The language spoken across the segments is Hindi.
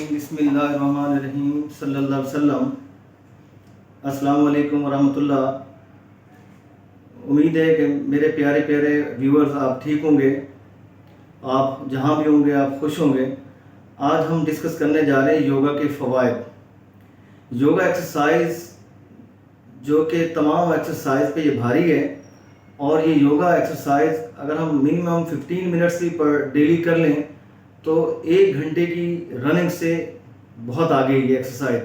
बिस्मिल्लाहिर्रहमानिर्रहीम सल्लल्लाहु अलैहि वसल्लम। अस्सलाम वालेकुम वरहमतुल्लाह। उम्मीद है कि मेरे प्यारे प्यारे व्यूअर्स आप ठीक होंगे, आप जहाँ भी होंगे आप खुश होंगे। आज हम डिस्कस करने जा रहे हैं योगा के फ़वाइद। योगा एक्सरसाइज जो कि तमाम एक्सरसाइज पे ये भारी है, और ये योगा एक्सरसाइज अगर हम मिनिमम 15 मिनट्स भी पर डेली कर लें तो 1 घंटे की रनिंग से बहुत आगे ये एक्सरसाइज।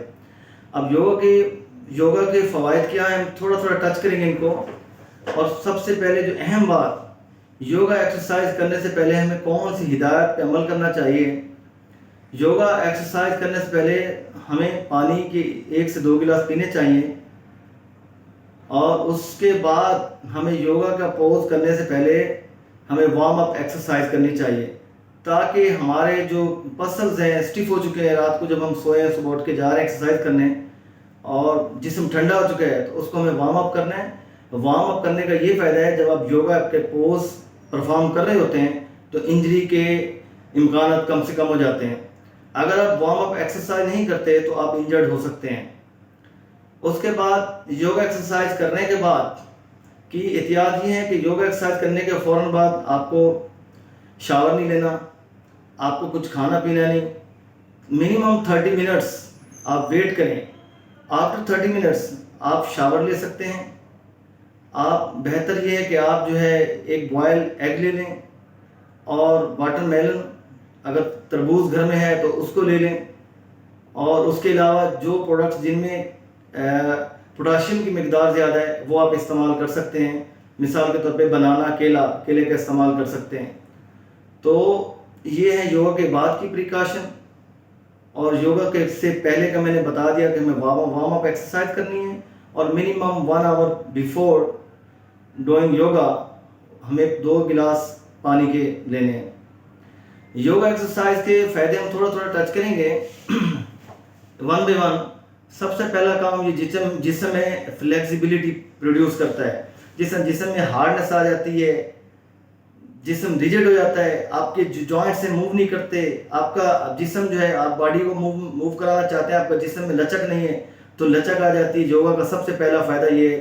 अब योगा के फ़वाइद क्या हैं, थोड़ा थोड़ा टच करेंगे इनको। और सबसे पहले जो अहम बात, योगा एक्सरसाइज करने से पहले हमें कौन सी हिदायत पे अमल करना चाहिए। योगा एक्सरसाइज करने से पहले हमें पानी के 1 से 2 गिलास पीने चाहिए, और उसके बाद हमें योगा का पोज करने से पहले हमें वार्म अप एक्सरसाइज करनी चाहिए, ताकि हमारे जो मसल्स हैं स्टिफ हो चुके हैं, रात को जब हम सोए सुबह उठ के जा रहे हैं एक्सरसाइज करने और जिस्म ठंडा हो चुका है, तो उसको हमें वार्म अप करना है। वार्म अप करने का ये फ़ायदा है, जब आप योगा के पोज परफॉर्म कर रहे होते हैं तो इंजरी के इम्कान कम से कम हो जाते हैं। अगर आप वार्म अप एक्सरसाइज नहीं करते तो आप इंजर्ड हो सकते हैं। उसके बाद योगा एक्सरसाइज करने के बाद की एहतियात ये है कि योगा एक्सरसाइज करने के फ़ौरन बाद आपको शावर नहीं लेना, आपको कुछ खाना पीना नहीं। मिनिमम 30 मिनट्स आप वेट करें। आफ्टर 30 मिनट्स आप शावर ले सकते हैं। आप बेहतर ये है कि आप जो है एक बॉयल एग ले लें, और वाटरमेलन अगर तरबूज घर में है तो उसको ले लें। और उसके अलावा जो प्रोडक्ट्स जिनमें पोटाशियम की मिकदार ज़्यादा है वो आप इस्तेमाल कर सकते हैं। मिसाल के तौर पे बनाना, केले का इस्तेमाल कर सकते हैं। तो ये है योगा के बाद की प्रिकॉशन। और योगा के से पहले का मैंने बता दिया कि हमें वार्म अप एक्सरसाइज करनी है, और minimum 1 hour before doing yoga हमें 2 गिलास पानी के लेने हैं। योगा एक्सरसाइज के फ़ायदे हम थोड़ा थोड़ा टच करेंगे वन बाय वन। सबसे पहला काम, ये जिस्म में फ्लेक्सिबिलिटी प्रोड्यूस करता है। जिस्म में हार्डनेस आ जाती है, जिस्म रिजिड हो जाता है, आपके जॉइंट से मूव नहीं करते। आपका जिस्म जो है, आप बॉडी को मूव कराना चाहते हैं, आपका जिस्म में लचक नहीं है तो लचक आ जाती है। योगा का सबसे पहला फ़ायदा ये है।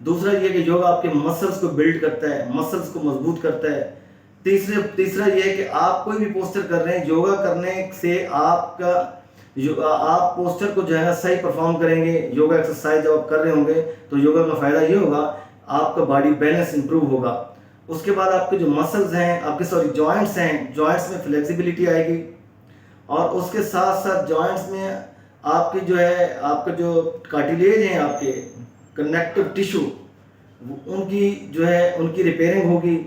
दूसरा ये कि योगा आपके मसल्स को बिल्ड करता है, मसल्स को मजबूत करता है। तीसरा ये है कि आप कोई भी पोस्चर कर रहे हैं, योगा करने से आप पोस्चर को जो है ना सही परफॉर्म करेंगे। योगा एक्सरसाइज जब आप कर रहे होंगे तो योगा का फ़ायदा ये होगा, आपका बॉडी बैलेंस इंप्रूव होगा। उसके बाद आपके जो मसल्स हैं, जॉइंट्स हैं, जॉइंट्स में फ्लेक्सिबिलिटी आएगी। और उसके साथ साथ जॉइंट्स में आपकी जो है, आपका जो कार्टिलेज हैं, आपके कनेक्टिव टिश्यू, उनकी जो है उनकी रिपेयरिंग होगी,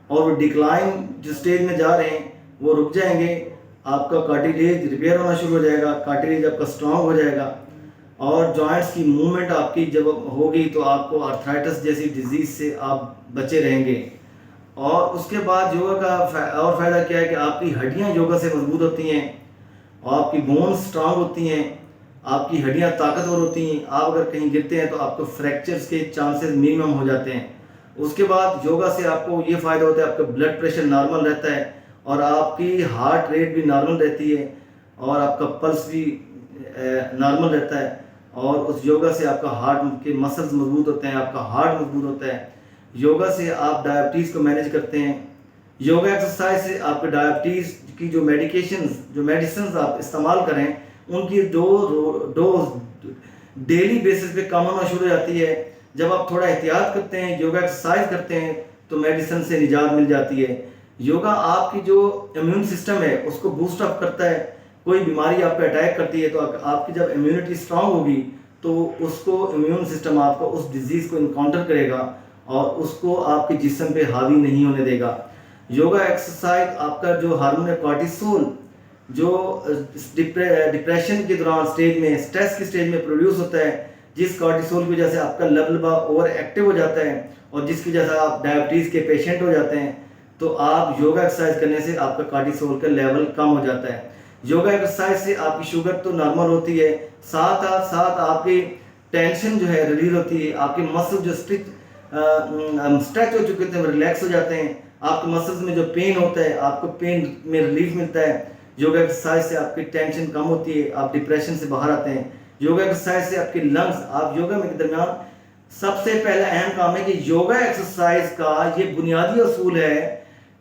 और वो डिक्लाइन जो स्टेज में जा रहे हैं वो रुक जाएंगे। आपका कार्टिलेज रिपेयर होना शुरू हो जाएगा, कार्टिलेज आपका स्ट्रांग हो जाएगा, और जॉइंट्स की मूवमेंट आपकी जब होगी तो आपको आर्थराइटिस जैसी डिजीज़ से आप बचे रहेंगे। और उसके बाद योगा का और फ़ायदा क्या है कि आपकी हड्डियां योगा से मजबूत होती हैं, और आपकी बोन्स स्ट्रांग होती हैं, आपकी हड्डियां ताकतवर होती हैं। आप अगर कहीं गिरते हैं तो आपको फ्रैक्चर्स के चांसेस मिनिमम हो जाते हैं। उसके बाद योगा से आपको ये फ़ायदा होता है, आपका ब्लड प्रेशर नॉर्मल रहता है, और आपकी हार्ट रेट भी नॉर्मल रहती है, और आपका पल्स भी नॉर्मल रहता है। और उस योगा से आपका हार्ट के मसल्स मजबूत होते हैं, आपका हार्ट मजबूत होता है। योगा से आप डायबिटीज़ को मैनेज करते हैं। योगा एक्सरसाइज से आपके डायबिटीज़ की जो मेडिसिन आप इस्तेमाल करें, उनकी डोज डेली बेसिस पे कम होना शुरू हो जाती है। जब आप थोड़ा एहतियात करते हैं, योगा एक्सरसाइज करते हैं, तो मेडिसिन से निजात मिल जाती है। योगा आपकी जो इम्यून सिस्टम है उसको बूस्ट अप करता है। कोई बीमारी आप पे अटैक करती है तो आपकी जब इम्यूनिटी स्ट्रांग होगी तो उसको इम्यून सिस्टम आपको उस डिजीज़ को इनकाउंटर करेगा और उसको आपके जिस्म पे हावी नहीं होने देगा। योगा एक्सरसाइज आपका जो हार्मोन है कॉर्टिसोल, जो डिप्रेशन के दौरान स्टेज में, स्ट्रेस की स्टेज में प्रोड्यूस होता है, जिस कॉर्टिसोल की वजह से आपका लेवल ओवर एक्टिव हो जाता है और जिसकी वजह से आप डायबिटीज़ के पेशेंट हो जाते हैं, तो आप योगा एक्सरसाइज करने से आपका कॉर्टिसोल का लेवल कम हो जाता है। योगा एक्सरसाइज से आपकी शुगर तो नॉर्मल होती है, साथ साथ आपकी टेंशन जो है रिलीज होती है, आपके मसल जो स्ट्रेच हो चुके होते हैं, रिलैक्स हो जाते हैं। आपके मसल्स में जो पेन होता है, आपको पेन में रिलीफ मिलता है। योगा एक्सरसाइज से आपकी टेंशन कम होती है, आप डिप्रेशन से बाहर आते हैं। योगा एक्सरसाइज से आपकी लंग्स, आप योगा में के दरमियान सबसे पहला अहम काम है कि योगा एक्सरसाइज का ये बुनियादी असूल है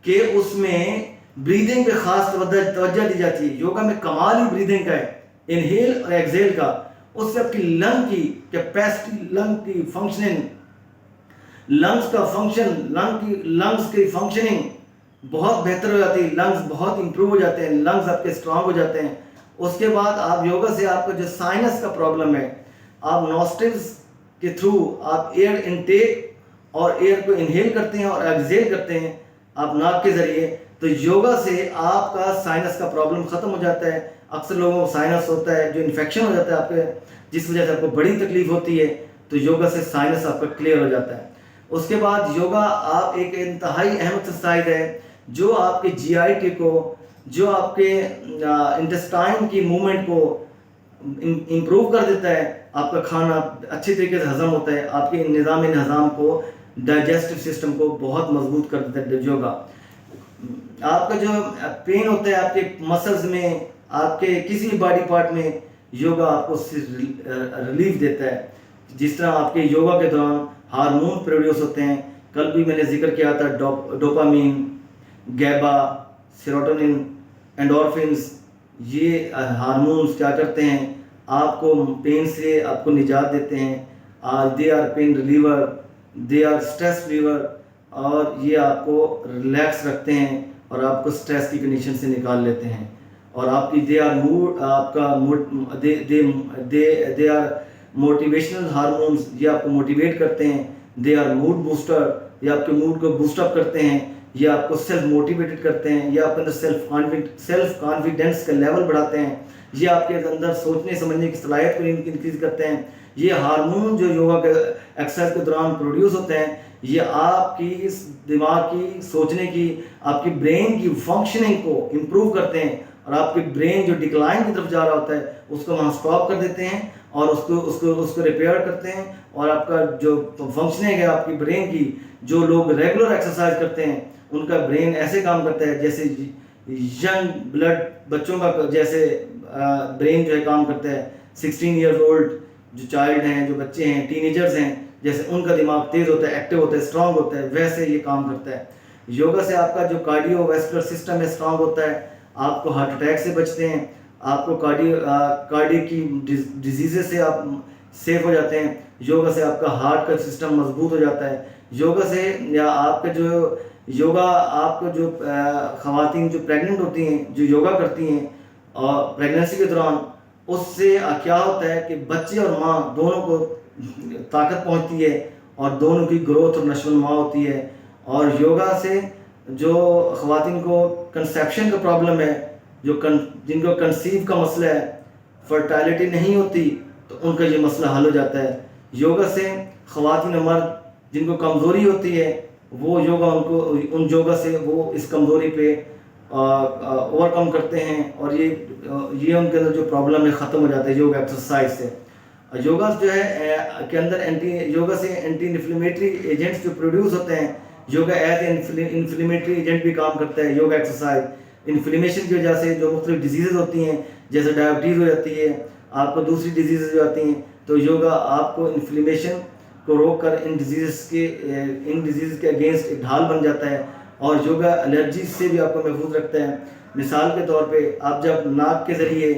कि उसमें ब्रीदिंग पे खास तवज्जो दी जाती है। योगा में कमाल ही ब्रीदिंग का है, इनहेल और एक्सहेल का। उससे आपकी लंग की कैपेसिटी, लंग की फंक्शनिंग, लंग्स का फंक्शन, लंग्स की फंक्शनिंग बहुत बेहतर हो जाती है। लंग्स बहुत इंप्रूव हो जाते हैं, लंग्स आपके स्ट्रांग हो जाते हैं। उसके बाद आप योगा से आपको जो साइनस का प्रॉब्लम है, आप नॉस्ट्रिल्स के थ्रू आप एयर इनटेक और एयर को इनहेल करते हैं और एक्सहेल करते हैं आप नाक के जरिए, तो योगा से आपका साइनस का प्रॉब्लम खत्म हो जाता है। अक्सर लोगों को साइनस होता है, जो इन्फेक्शन हो जाता है आपके, जिस वजह से आपको बड़ी तकलीफ होती है, तो योगा से साइनस आपका क्लियर हो जाता है। उसके बाद योगा आप एक इंतहाई अहम एक्सरसाइज है जो आपके जीआईटी को, जो आपके इंटेस्टाइन की मूवमेंट को इम्प्रूव कर देता है। आपका खाना अच्छी तरीके से हजम होता है, आपके निज़ाम हज़ाम को, डाइजेस्टिव सिस्टम को बहुत मजबूत कर देता है योगा। आपका जो पेन होता है आपके मसल्स में, आपके किसी भी बॉडी पार्ट में, योगा आपको रिलीफ देता है। जिस तरह आपके योगा के दौरान हार्मोन प्रोड्यूस होते हैं, कल भी मैंने जिक्र किया था, डोपामीन, गैबा, सेरोटोनिन, एंडोर्फिन्स, ये हार्मोन्स क्या करते हैं, आपको पेन से आपको निजात देते हैं। They are pain reliever, they are stress reliever, और ये आपको रिलैक्स रखते हैं और आपको स्ट्रेस की कंडीशन से निकाल लेते हैं। और आपकी दे आर मूड, आपका mood, they are motivational hormones, ये आपको मोटिवेट करते हैं। दे आर मूड बूस्टर, ये आपके मूड को बूस्टअप करते हैं, ये आपको सेल्फ मोटिवेटेड करते हैं, ये आपके अंदर सेल्फ कॉन्फिडेंस का लेवल बढ़ाते हैं, ये आपके अंदर सोचने समझने की सलाहियत को इंक्रीज करते हैं। ये हार्मोन जो योगा के एक्सरसाइज के दौरान प्रोड्यूस होते हैं, ये आपकी इस दिमाग की, सोचने की, आपकी ब्रेन की फंक्शनिंग को इम्प्रूव करते हैं। और आपकी ब्रेन जो डिक्लाइन की तरफ जा रहा होता है उसको वहाँ स्टॉप कर देते हैं और उसको रिपेयर करते हैं। और आपका जो फंक्शनिंग है आपकी ब्रेन की, जो लोग रेगुलर एक्सरसाइज करते हैं उनका ब्रेन ऐसे काम करता है जैसे यंग ब्लड बच्चों का जैसे ब्रेन जो है काम करता है। 16 ईयर्स ओल्ड जो चाइल्ड हैं, जो बच्चे हैं, टीनेजर्स हैं, जैसे उनका दिमाग तेज़ होता है, एक्टिव होता है, स्ट्रांग होता है, वैसे ये काम करता है। योगा से आपका जो कार्डियोवैस्कुलर सिस्टम है स्ट्रांग होता है, आपको हार्ट अटैक से बचते हैं, आपको कार्डियो की डिजीज़ से आप सेफ हो जाते हैं। योगा से आपका हार्ट का सिस्टम मजबूत हो जाता है। योगा से या आपका जो योगा, आपको जो ख़वातीन जो प्रेग्नेंट होती हैं, जो योगा करती हैं और प्रेगनेंसी के दौरान, उससे क्या होता है कि बच्चे और माँ दोनों को ताकत पहुंचती है और दोनों की ग्रोथ और नशोनुमा होती है। और योगा से जो ख़वातीन को कंसेप्शन का प्रॉब्लम है, जिनको कंसीव का मसला है, फर्टालिटी नहीं होती, तो उनका ये मसला हल हो जाता है। योगा से ख़वातीन और मर्द जिनको कमज़ोरी होती है, वो योगा उन योगा से वो इस कमज़ोरी पे ओवरकम करते हैं और ये उनके अंदर जो प्रॉब्लम है ख़त्म हो जाता है योगा एक्सरसाइज से। योगा जो है के अंदर योगा से एंटी इन्फ्लेमेटरी एजेंट्स जो प्रोड्यूस होते हैं, योगा एज इन्फ्लेमेटरी एजेंट भी काम करता है। योगा एक्सरसाइज इन्फ्लेमेशन की वजह से जो मुख्तलिफ डिजीज़ होती हैं, जैसे डायबिटीज़ हो जाती है, आपको दूसरी डिजीज़ हो जाती हैं, तो योगा आपको इन्फ्लेमेशन को रोक कर इन डिजीज़ के अगेंस्ट एक ढाल बन जाता है। और योगा एलर्जी से भी आपको महफूज रखता है। मिसाल के तौर पे आप जब नाक के ज़रिए,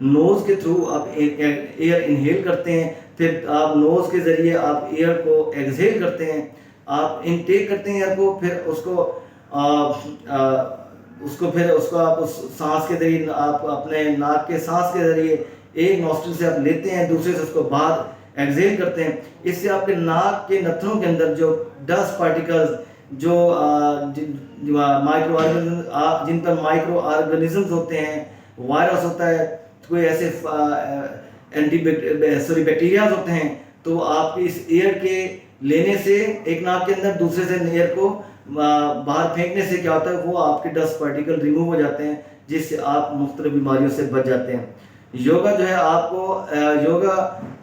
नोज़ के थ्रू आप एयर इनहेल करते हैं, फिर आप नोज़ के ज़रिए आप एयर को एक्सहेल करते हैं, आप इनटेक करते हैं एयर को, फिर उसको आप उस सांस के ज़रिए, आप अपने नाक के सांस के ज़रिए एक नॉस्ट्रिल से आप लेते हैं, दूसरे से उसको बाहर एक्सहेल करते हैं। इससे आपके नाक के नथनों के अंदर जो डस्ट पार्टिकल्स, जो माइक्रो ऑर्गेनिज्म, जिन पर माइक्रो ऑर्गेनिजम्स होते हैं, वायरस होता है, कोई ऐसे बैक्टीरियाज होते हैं, तो आप इस एयर के लेने से एक नाक के अंदर, दूसरे से एयर को बाहर फेंकने से क्या होता है, वो आपके डस्ट पार्टिकल रिमूव हो जाते हैं, जिससे आप मुख्तलिफ बीमारियों से बच जाते हैं। योगा जो है आपको योगा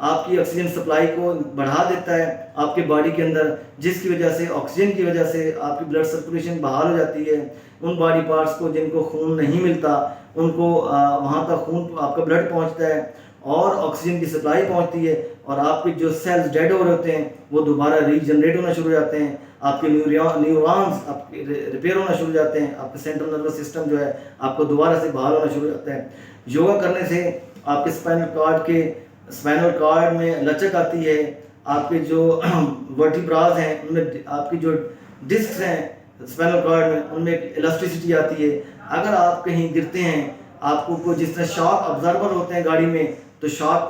आपकी ऑक्सीजन सप्लाई को बढ़ा देता है आपके बॉडी के अंदर, जिसकी वजह से ऑक्सीजन की वजह से आपकी ब्लड सर्कुलेशन बहाल हो जाती है। उन बॉडी पार्ट्स को जिनको खून नहीं मिलता उनको वहाँ तक खून आपका ब्लड पहुँचता है और ऑक्सीजन की सप्लाई पहुँचती है, और आपके जो सेल्स डेड हो रहे होते हैं वो दोबारा रीजनरेट होना शुरू हो जाते हैं, आपके न्यूरॉन्स आपके रिपेयर होना शुरू हो जाते हैं, आपका सेंट्रल नर्वस सिस्टम जो है आपको दोबारा से बहाल होना शुरू हो जाता है। योगा करने से आपके स्पाइनल कॉर्ड में लचक आती है, आपके जो वर्टिब्रास हैं उनमें आपकी जो डिस्क हैं स्पाइनल कॉर्ड में उनमें इलास्टिसिटी आती है। अगर आप कहीं गिरते हैं, आपको जिस तरह शॉक ऑब्जर्वर होते हैं गाड़ी में, तो शॉक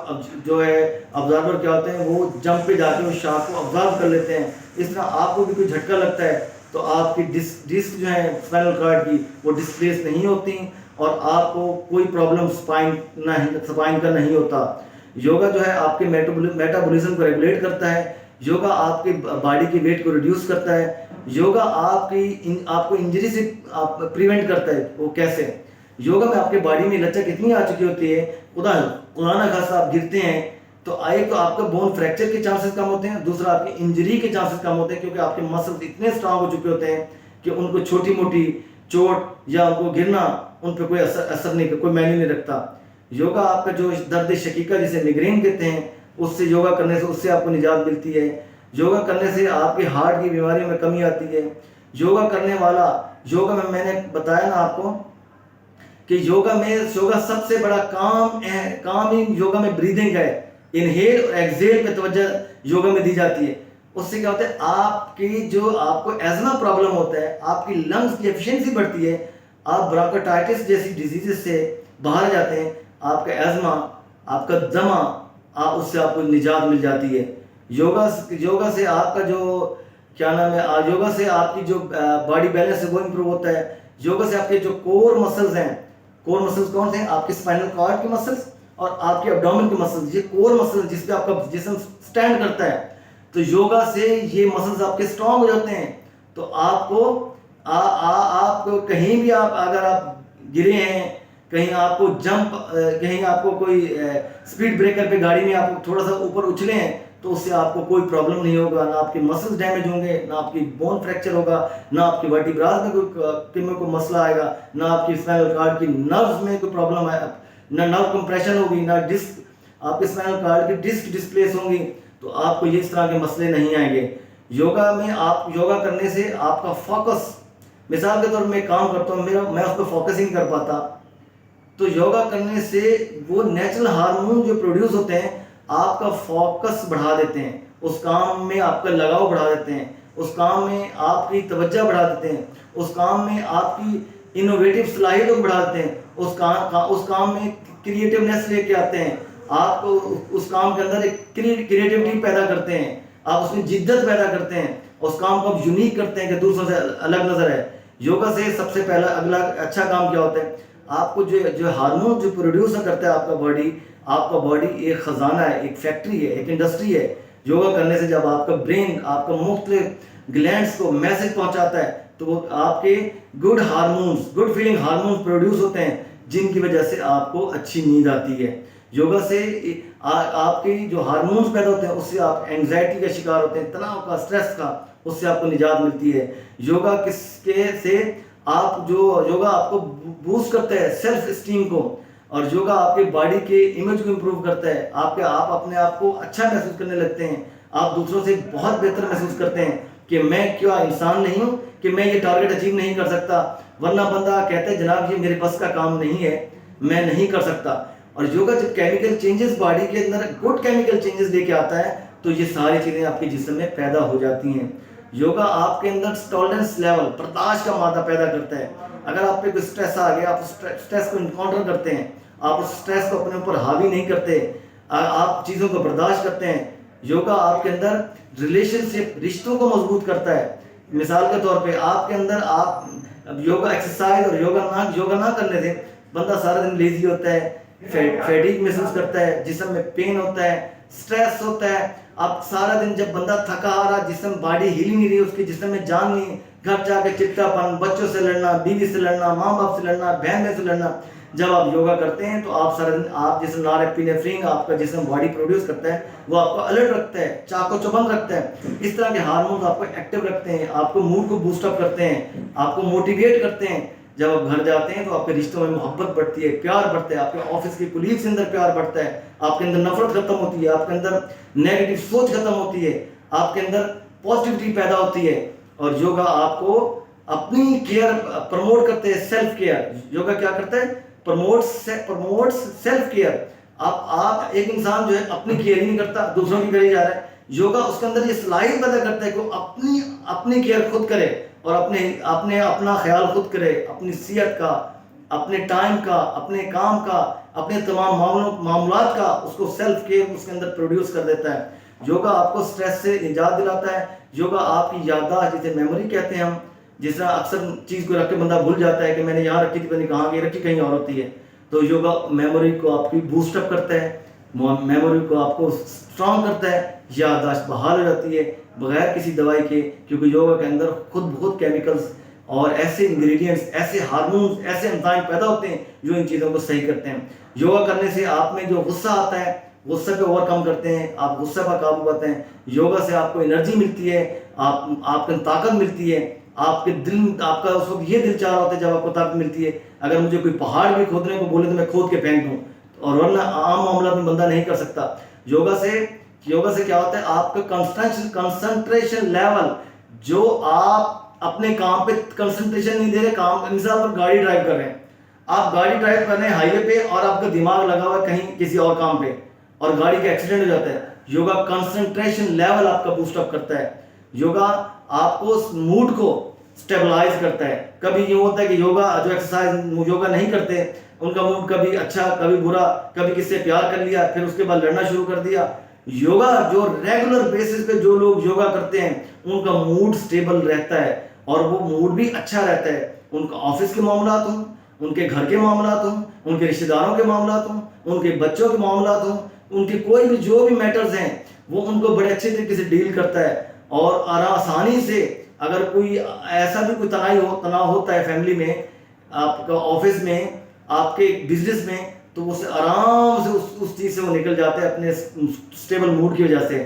जो है ऑब्जर्वर क्या होते हैं वो जंप पे जाके उस शॉक को ऑब्जर्व कर लेते हैं। इस तरह आपको भी कोई झटका लगता है तो आपकी डिस्क जो है स्पाइनल कॉर्ड की वो डिस्प्लेस नहीं होती और आपको कोई प्रॉब्लम स्पाइन का नहीं होता। योगा जो है आपके मेटाबॉलिज्म को रेगुलेट करता है, योगा आपके बॉडी के वेट को रिड्यूस करता है, योगा आपको इंजरी से प्रिवेंट करता है। वो कैसे? योगा में आपके बॉडी में लचक इतनी आ चुकी होती है, खुदा ना खासा आप गिरते हैं तो एक तो आपका बोन फ्रैक्चर के चांसेस कम होते हैं, दूसरा आपकी इंजरी के चांसेस कम होते हैं, क्योंकि आपके मसल्स इतने स्ट्रांग हो चुके होते हैं कि उनको छोटी मोटी चोट या उनको गिरना उन पर कोई असर नहीं, कोई मायने नहीं रखता। योगा आपका जो दर्द शकीका जिसे मिग्रेन कहते हैं, उससे योगा करने से उससे आपको निजात मिलती है। योगा करने से आपके हार्ट की बीमारियों में कमी आती है। योगा करने वाला, योगा में मैंने बताया ना आपको कि योगा सबसे बड़ा काम ही योगा में ब्रीदिंग है। इनहेल और एक्सहेल पे तवज्जो योगा में दी जाती है। उससे क्या होता है, आपको एजमा प्रॉब्लम होता है, आपकी लंग्स की एफिशिएंसी बढ़ती है, आप ब्रोंकाइटिस जैसी डिजीजेस से बाहर जाते हैं, आपका एजमा, आपका दमा, उससे आपको निजात मिल जाती है। योगा से आपका जो क्या नाम है, योगा से आपकी जो बॉडी बैलेंस है वो इम्प्रूव होता है। योगा से आपके जो कोर मसल्स हैं, कोर मसल्स कौन से हैं? आपके स्पाइनल कॉर्ड के मसल्स और आपके एब्डोमेन के मसल्स, ये कोर मसल्स जिस पे आपका जिस्म स्टैंड करता है। तो योगा से ये मसल्स आपके स्ट्रांग हो जाते हैं। तो आपको कहीं भी अगर आप गिरे हैं, कहीं आपको कोई स्पीड ब्रेकर पे गाड़ी में आपको थोड़ा सा ऊपर उछले हैं, तो उससे आपको कोई प्रॉब्लम नहीं होगा, ना आपके मसल्स डैमेज होंगे, ना आपकी बोन फ्रैक्चर होगा, ना आपकी वर्टिब्रास में कोई मसला आएगा, ना आपकी स्पाइनल कॉर्ड की नर्व्स में कोई प्रॉब्लम आएगा, ना नर्व कंप्रेशन होगी, ना आपके स्पाइनल कॉर्ड की डिस्क डिस्प्लेस होंगी। तो आपको ये इस तरह के मसले नहीं आएंगे। योगा में योगा करने से आपका फोकस, मिसाल के तौर पर मैं काम करता हूँ, मैं उस पर फोकस ही नहीं कर पाता, तो योगा करने से वो नेचुरल हार्मोन जो प्रोड्यूस होते हैं आपका फोकस बढ़ा देते हैं, उस काम में आपका लगाव बढ़ा देते हैं, उस काम में आपकी तवज्जो बढ़ा देते हैं, उस काम में आपकी इनोवेटिव सलाहियत को बढ़ा देते हैं, उस काम में क्रिएटिवनेस लेके आते हैं, आपको उस काम के अंदर एक क्रिएटिविटी पैदा करते हैं, आप उसमें जिद्दत पैदा करते हैं, उस काम को आप यूनिक करते हैं कि दूसरों से अलग नजर है। योगा से सबसे पहला अगला अच्छा काम क्या होता है, आपको जो हार्मोन जो प्रोड्यूस करता है आपका बॉडी एक खजाना है, एक फैक्ट्री है, एक इंडस्ट्री है। योगा करने से जब आपका ब्रेन आपका मुख्तलिफ ग्लैंड्स को मैसेज पहुंचाता है तो वो आपके गुड फीलिंग हार्मोन्स प्रोड्यूस होते हैं, जिनकी वजह से आपको अच्छी नींद आती है। योगा से आपकी जो हार्मोन्स पैदा होते हैं उससे आप एंग्जाइटी का शिकार होते हैं, तनाव का, स्ट्रेस का, उससे आपको निजात मिलती है। योगा योगा आपको बूस्ट करता है सेल्फ स्टीम को, और योगा आपके बॉडी के इमेज को इम्प्रूव करता है। आप अपने आप को अच्छा महसूस करने लगते हैं, आप दूसरों से बहुत बेहतर महसूस करते हैं कि मैं क्या इंसान नहीं हूँ कि मैं ये टारगेट अचीव नहीं कर सकता, वरना बंदा कहता है जनाब ये मेरे बस का काम नहीं है, मैं नहीं कर सकता। और योगा जब केमिकल चेंजेस बॉडी के अंदर गुड केमिकल चेंजेस लेके आता है तो ये सारी चीज़ें आपके जिस्म में पैदा हो जाती हैं। योगा आपके अंदर टॉलरेंस लेवल, बर्दाश्त का मादा पैदा करता है। अगर आप पे कोई स्ट्रेस आ गया, आप स्ट्रेस को इनकाउंटर करते हैं, आप उस स्ट्रेस को अपने ऊपर हावी नहीं करते, आप चीज़ों को बर्दाश्त करते हैं। योगा आपके अंदर रिलेशनशिप, रिश्तों को मजबूत करता है। मिसाल के तौर पे आपके अंदर आप योगा एक्सरसाइज और योगा ना करने से बंदा सारा दिन लेजी होता है, फैटीग महसूस करता है, जिस्म में पेन होता है, स्ट्रेस होता है। अब सारा दिन जब बंदा थका आ रहा, जिस्म बॉडी हिल नहीं रही, उसके जिस्म में जान नहीं, घर जाके चिड़चिड़ापन, बच्चों से लड़ना, बीवी से लड़ना, माँ बाप से लड़ना, बहन से लड़ना, जब आप योगा करते हैं तो आप सारा दिन आप जिसम नॉरएपिनेफ्रिन आपका जिसम बॉडी प्रोड्यूस करता है, वो आपको अलर्ट रखता है, चाको चौबंद रखता है। इस तरह के हार्मोन्स आपको एक्टिव रखते हैं, आपको मूड को बूस्ट अप करते हैं, आपको मोटिवेट करते हैं। जब आप घर जाते हैं तो आपके रिश्तों में मोहब्बत बढ़ती है, प्यार बढ़ता है, आपके ऑफिस के कुलीग्स के अंदर प्यार बढ़ता है, आपके अंदर नफरत खत्म होती है, आपके अंदर नेगेटिव सोच खत्म होती है, आपके अंदर पॉजिटिविटी पैदा होती है। और योगा आपको अपनी केयर प्रमोट करते हैं, सेल्फ केयर। योगा क्या करता है? Promotes self care. आप एक इंसान जो है अपनी केयर ही नहीं करता, दूसरों की करे जा रहा है। योगा उसके अंदर ये सलाहियत पैदा करता है कि अपनी केयर खुद करे और अपना ख्याल खुद करे, अपनी सेहत का, अपने टाइम का, अपने काम का, अपने तमाम मामलात का उसको सेल्फ केयर उसके अंदर प्रोड्यूस कर देता है। योगा आपको स्ट्रेस से निजात दिलाता है। योगा आपकी याददाश्त, जिसे मेमोरी कहते हैं हम, जिस तरह अक्सर चीज़ को रख के बंदा भूल जाता है कि मैंने यहाँ रखी थी, पता नहीं कहाँ गई, रखी कहीं और होती है। तो योगा मेमोरी को आपकी बूस्टअप करता है, मेमोरी को आपको स्ट्रॉन्ग करता है, याददाश्त बहाल हो जाती है बगैर किसी दवाई के, क्योंकि योगा के अंदर खुद बहुत केमिकल्स और ऐसे इंग्रेडिएंट्स, ऐसे हार्मोन्स, ऐसे एंजाइम पैदा होते हैं जो इन चीज़ों को सही करते हैं। योगा करने से आप में जो गुस्सा आता है, गुस्से पे ओवरकम करते हैं, आप गुस्से पर काबू पाते हैं। योगा से आपको एनर्जी मिलती है, आपको ताकत मिलती है, आपका उस वक्त ये दिल चाह रहा होता है जब आपको ताकत मिलती है, अगर मुझे कोई पहाड़ भी खोदने को बोले तो मैं खोद के फेंक दूँ, और वरना आम मामला में बंदा नहीं कर सकता। योगा से क्या होता है? आपका कंसंट्रेशन लेवल, जो आप अपने काम पे कंसंट्रेशन नहीं दे रहे, काम मिसाल पर गाड़ी ड्राइव कर रहे हैं, आप गाड़ी ड्राइव कर रहे हैं हाईवे पे और आपका दिमाग लगा हुआ है कहीं किसी और काम पे और गाड़ी का एक्सीडेंट हो जाता है। योगा कंसंट्रेशन लेवल आपका बूस्टअप करता है। योगा आपको मूड को स्टेबलाइज करता है। कभी यूँ होता है कि जो एक्सरसाइज योगा नहीं करते उनका मूड कभी अच्छा कभी बुरा, कभी किससे प्यार कर लिया फिर उसके बाद लड़ना शुरू कर दिया। योगा जो रेगुलर बेसिस पे जो लोग योगा करते हैं उनका मूड स्टेबल रहता है और वो मूड भी अच्छा रहता है। उनका ऑफिस के मामलात हों, उनके घर के मामलात हों, उनके रिश्तेदारों के मामलात हों, उनके बच्चों के मामलात हों, उनके कोई भी जो भी मैटर्स हैं वो उनको बड़े अच्छे तरीके से डील करता है। और आसानी से अगर कोई ऐसा भी कोई तनाव होता है फैमिली में, आपका ऑफिस में, आपके बिजनेस में, तो वो आराम से उस चीज़ से वो निकल जाते हैं अपने स्टेबल मूड की वजह से।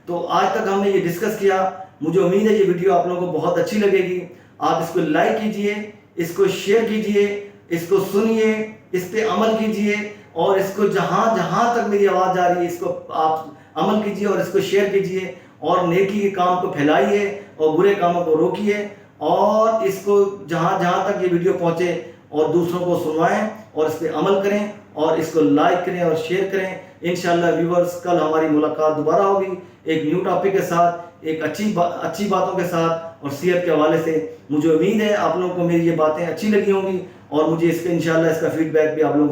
तो आज तक हमने ये डिस्कस किया, मुझे उम्मीद है ये वीडियो आप लोगों को बहुत अच्छी लगेगी। आप इसको लाइक कीजिए, इसको शेयर कीजिए, इसको सुनिए, इस पर अमल कीजिए और इसको जहाँ जहाँ तक मेरी आवाज़ जा रही है इसको आप अमल कीजिए और इसको शेयर कीजिए और नेकी के काम को फैलाइए और बुरे कामों को रोकिए और इसको जहाँ जहाँ तक ये वीडियो पहुँचे और दूसरों को सुनवाएं और इस पर अमल करें और इसको लाइक करें और शेयर करें। इंशाल्लाह व्यूवर्स, कल हमारी मुलाकात दोबारा होगी एक न्यू टॉपिक के साथ, एक अच्छी बातों के साथ और सेहत के हवाले से। मुझे उम्मीद है आप लोगों को मेरी ये बातें अच्छी लगी होंगी और मुझे इंशाल्लाह इसका फीडबैक भी आप लोगों